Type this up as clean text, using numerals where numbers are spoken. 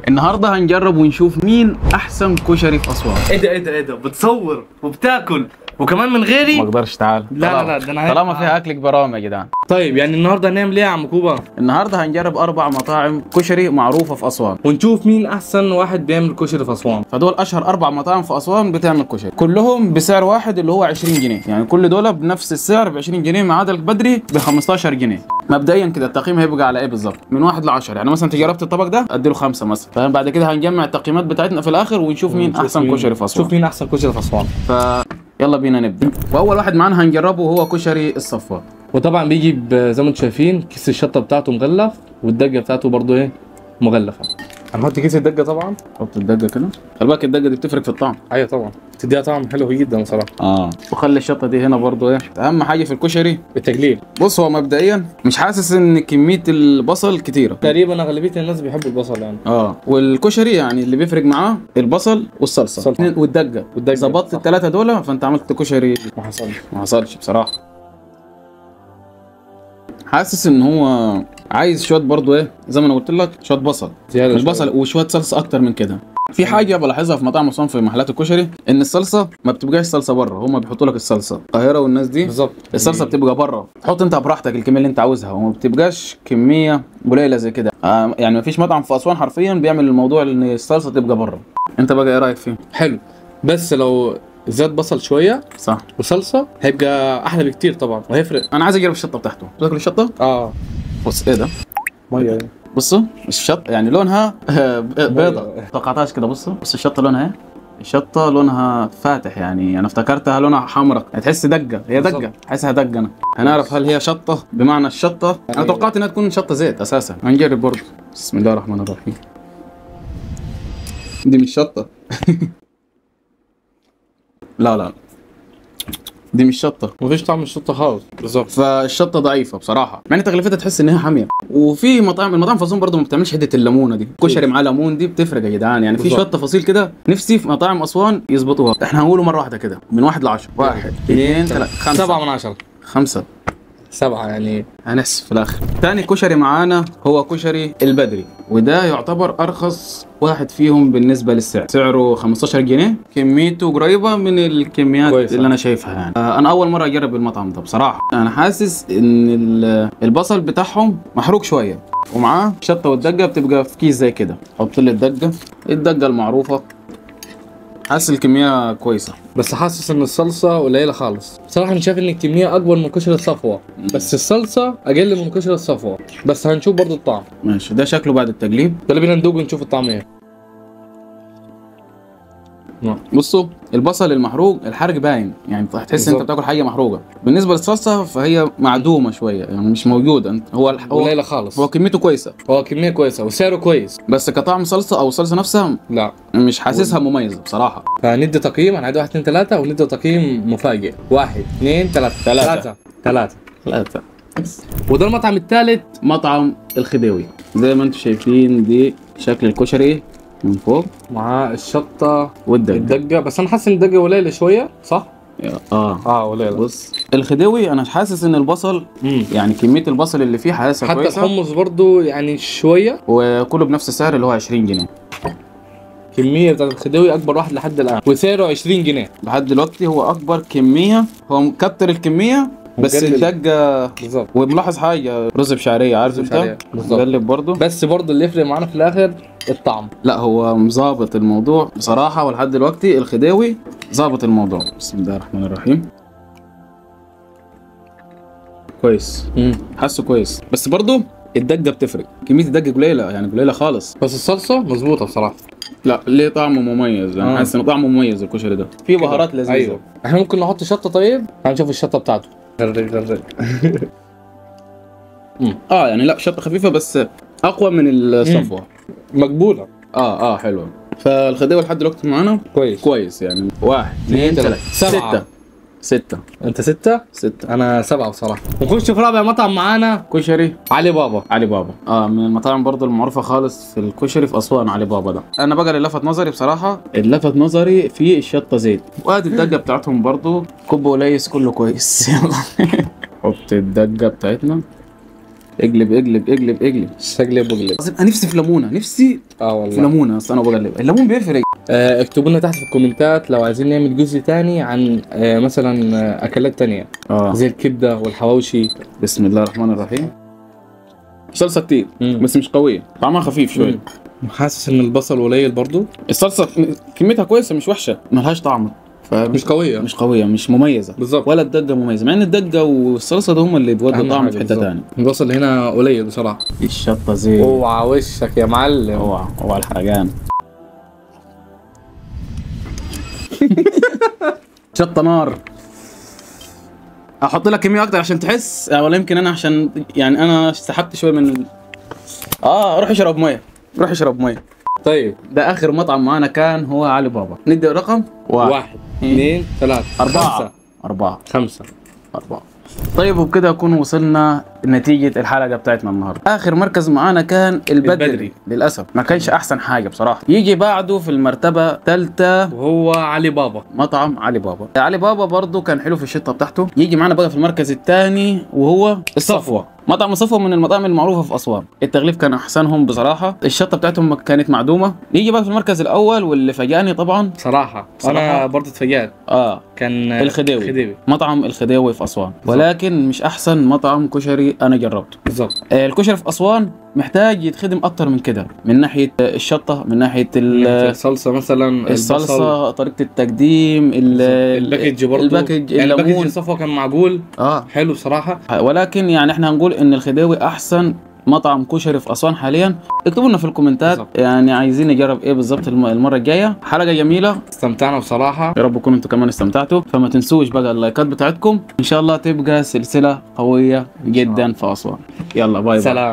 النهارده هنجرب ونشوف مين احسن كشري في اسوان. ايه ده بتصور وبتاكل وكمان من غيري؟ ما اقدرش، تعال. لا ده انا طالما فيها اكلك برامج يا جدعان. طيب يعني النهارده هنعمل ايه يا عم كوبا؟ النهارده هنجرب 4 مطاعم كشري معروفه في اسوان، ونشوف مين احسن واحد بيعمل كشري في اسوان. فدول اشهر 4 مطاعم في اسوان بتعمل كشري، كلهم بسعر واحد اللي هو 20 جنيه، يعني كل دول بنفس السعر ب 20 جنيه ما عدا البدري ب 15 جنيه. مبدئيا كده التقييم هيبقى على ايه بالظبط؟ من 1 ل 10، يعني مثلا انت جربت الطبق ده اديله 5 مثلا، فاهم؟ بعد كده هنجمع التقييمات بتاعتنا في الاخر ونشوف مين احسن كشري في اسوان. شوف مين احسن كشري في اسوان. يلا بينا نبدا. واول واحد معانا هنجربه هو كشري الصفار. وطبعا بيجي زي ما انتم شايفين كيس الشطه بتاعته مغلف، والدقه بتاعته برضه ايه؟ مغلفه. هنحط كيس الدقه طبعا. حط الدقه كده، خلي بالك الدقه دي بتفرق في الطعم. ايوه طبعا تديها طعم حلو جدا بصراحه. وخلي الشطه دي هنا برضه ايه اهم حاجه في الكشري، التقليل. بص هو مبدئيا مش حاسس ان كميه البصل كتيره، تقريبا اغلبيه الناس بيحبوا البصل يعني. والكشري يعني اللي بيفرق معاه البصل والصلصه والدقه. ظبطت ال3 دول فانت عملت كشري ما حصلش بصراحه. حاسس ان هو عايز شويه برضه ايه زي ما انا قلت لك، شويه بصل زياده، مش بصل وشويه صلصه اكتر من كده. في حاجه بلاحظها في مطاعم اسوان في محلات الكشري، ان الصلصه ما بتبقاش صلصه بره، هم بيحطوا لك الصلصه القاهره والناس دي بالظبط، الصلصه بتبقى بره، تحط انت براحتك الكميه اللي انت عاوزها، وما بتبقاش كميه قليله زي كده. يعني ما فيش مطعم في اسوان حرفيا بيعمل الموضوع ان الصلصه تبقى بره. انت بقى ايه رايك فيه؟ حلو، بس لو زاد بصل شويه صح وصلصه هيبقى احلى بكتير طبعا وهيفرق. انا عايز اجرب الشطه بتاعته. تاكل الشطه؟ بص ايه ده؟ ميه. بصوا الشطه يعني لونها بيضه، توقعتهاش كده. بص الشطه لونها ايه؟ الشطه لونها فاتح، يعني انا افتكرتها لونها حمراء، تحس دقه، هي دقه، حاسها دقه. انا هنعرف هل هي شطه بمعنى الشطه. انا توقعت انها تكون شطه زيت اساسا. هنجرب برضه. بسم الله الرحمن الرحيم. دي مش شطه. لا دي مش شطه، مفيش طعم الشطه خالص. بالظبط، فالشطه ضعيفه بصراحه، مع ان تغليفتها تحس ان هي حاميه. وفي المطاعم في اسوان برضه ما بتعملش حته الليمونه دي، كشري معاه ليمون دي بتفرق يا جدعان. يعني في شويه تفاصيل كده نفسي في مطاعم اسوان يظبطوها. احنا هنقوله مره واحده كده من 1 ل 10. 1 2 3 5 7 من 10. 5 7 يعني هنحسب في الاخر. تاني كشري معانا هو كشري البدري، وده يعتبر ارخص واحد فيهم بالنسبه للسعر، سعره 15 جنيه، كميته قريبه من الكميات كويسة اللي انا شايفها يعني. انا اول مره اجرب المطعم ده بصراحه. انا حاسس ان البصل بتاعهم محروق شويه، ومعاه شطه والدقه بتبقى في كيس زي كده. حط لي الدقه المعروفه. حاسس الكميه كويسه، بس حاسس ان الصلصه قليله خالص بصراحه. انا شايف ان الكميه اكبر من كشري الصفوه، بس الصلصه اقل من كشري الصفوه. بس هنشوف برضو الطعم. ماشي، ده شكله بعد التقليب. يلا بينا ندوق ونشوف الطعم ايه. بصوا البصل المحروق الحرق باين، يعني تحس انت بتاكل حاجه محروقه. بالنسبه للصلصه فهي معدومه شويه، يعني مش موجوده. هو قليله خالص. هو كميته كويسه، هو كميه كويسه وسعره كويس، بس كطعم صلصه او الصلصه نفسها لا مش حاسسها مميزه بصراحه. فندي تقييم. هنعد 1 2 3 وندي تقييم مفاجئ. 1 2 3 3. وده المطعم الثالث، مطعم الخديوي. زي ما انتم شايفين دي شكل الكشري من فوق مع الشطه والدقه. بس انا حاسس ان الدقه قليله شويه، صح؟ قليله. بص الخديوي انا حاسس ان البصل يعني كميه البصل اللي فيه حاسسها كويسه، حتى الحمص برضو يعني شويه، وكله بنفس السعر اللي هو 20 جنيه. كميه بتاعت الخديوي اكبر واحد لحد الان وسعره 20 جنيه لحد دلوقتي. هو اكبر كميه، هو مكتر الكميه بس الدقه بالظبط. وملاحظ حاجه، رز بشعريه، عارف انت؟ مقلب برضه. بس برضه اللي يفرق معانا في الاخر الطعم. لا هو مظابط الموضوع بصراحه، ولحد دلوقتي الخديوي ظابط الموضوع. بسم الله الرحمن الرحيم. كويس، حاسه كويس، بس برضه الدقه بتفرق. كميه الدقه قليله، يعني قليله خالص، بس الصلصه مظبوطه بصراحه. لا ليه طعمه مميز. انا حاسس انه طعمه مميز الكشري ده، فيه بهارات لذيذه. ايوه احنا ممكن نحط شطه. طيب هنشوف الشطه بتاعته. غرق يعني لا شطه خفيفه بس اقوى من الصفوه. مقبوله. حلوه. فالخديوي لحد دلوقتي معانا كويس يعني. 1 2 3 6. انت 6. انا 7 بصراحه. نخش في رابع مطعم معانا، كشري علي بابا. من المطاعم برضو المعروفه خالص في الكشري في اسوان علي بابا ده. انا بقى اللي لفت نظري بصراحه، اللفت نظري في الشطه زيت، وادي الدقه بتاعتهم برضو كوب قليس كله كويس. يلا حط الدقه بتاعتنا. اقلب اقلب اقلب اقلب. شقلب وقلب. انا نفسي في ليمونه، نفسي في والله. ليمونه، اصل انا بقلب الليمون بيفرق. اكتبوا لنا تحت في الكومنتات لو عايزين نعمل جزء تاني عن مثلا اكلات تانية زي الكبده والحواوشي. بسم الله الرحمن الرحيم. صلصه كتير بس مش قويه، طعمها خفيف شويه. حاسس ان البصل قليل برضو. الصلصه كميتها كويسه مش وحشه، ملهاش طعم، مش قويه مش مميزه بالظبط، ولا الدقه مميزه، مع ان الدقه والصلصه ده هم اللي بيودوا طعم في حته ثانيه. البصل هنا قليل بصراحه. الشطه زي اوعى وشك يا معلم، اوعى الحرقان. شطه نار. احط لك كميه اكتر عشان تحس، ولا يمكن انا عشان يعني انا سحبت شويه من روح اشرب ميه، روح اشرب ميه. طيب ده اخر مطعم معانا كان هو علي بابا. ندي رقم 1 2 3 4 5. طيب وبكده نكون وصلنا لنتيجة الحلقة بتاعتنا النهاردة. آخر مركز معانا كان البدري. للأسف ما كانش أحسن حاجة بصراحة. يجي بعده في المرتبة الثالثة وهو علي بابا، مطعم علي بابا. علي بابا برضو كان حلو في الشطة بتاعته. يجي معانا بقى في المركز الثاني وهو الصفوة. مطعم الصفوة من المطاعم المعروفة في أسوان. التغليف كان أحسنهم بصراحة، الشطة بتاعتهم كانت معدومة. يجي بقى في المركز الأول واللي فاجأني طبعا صراحة أنا برضو اتفاجأت. كان الخديوي. مطعم الخديوي في أسوان، ولكن مش أحسن مطعم كشري أنا جربته. بالظبط. الكشري في أسوان محتاج يتخدم أكتر من كده، من ناحية الشطة، من ناحية الصلصة مثلا، الصلصة، طريقة التقديم، الباكج برضو. الباكج يعني الباكج الصفوة كان معقول حلو بصراحة. ولكن يعني احنا هنقول ان الخديوي احسن مطعم كشري في اسوان حاليا. اكتبوا لنا في الكومنتات بالزبط. يعني عايزين نجرب ايه بالظبط المره الجايه. حلقه جميله، استمتعنا بصراحه، يا رب تكونوا انتوا كمان استمتعتوا. فما تنسوش بقى اللايكات بتاعتكم، ان شاء الله تبقى سلسله قويه جدا في اسوان. يلا باي باي. سلام.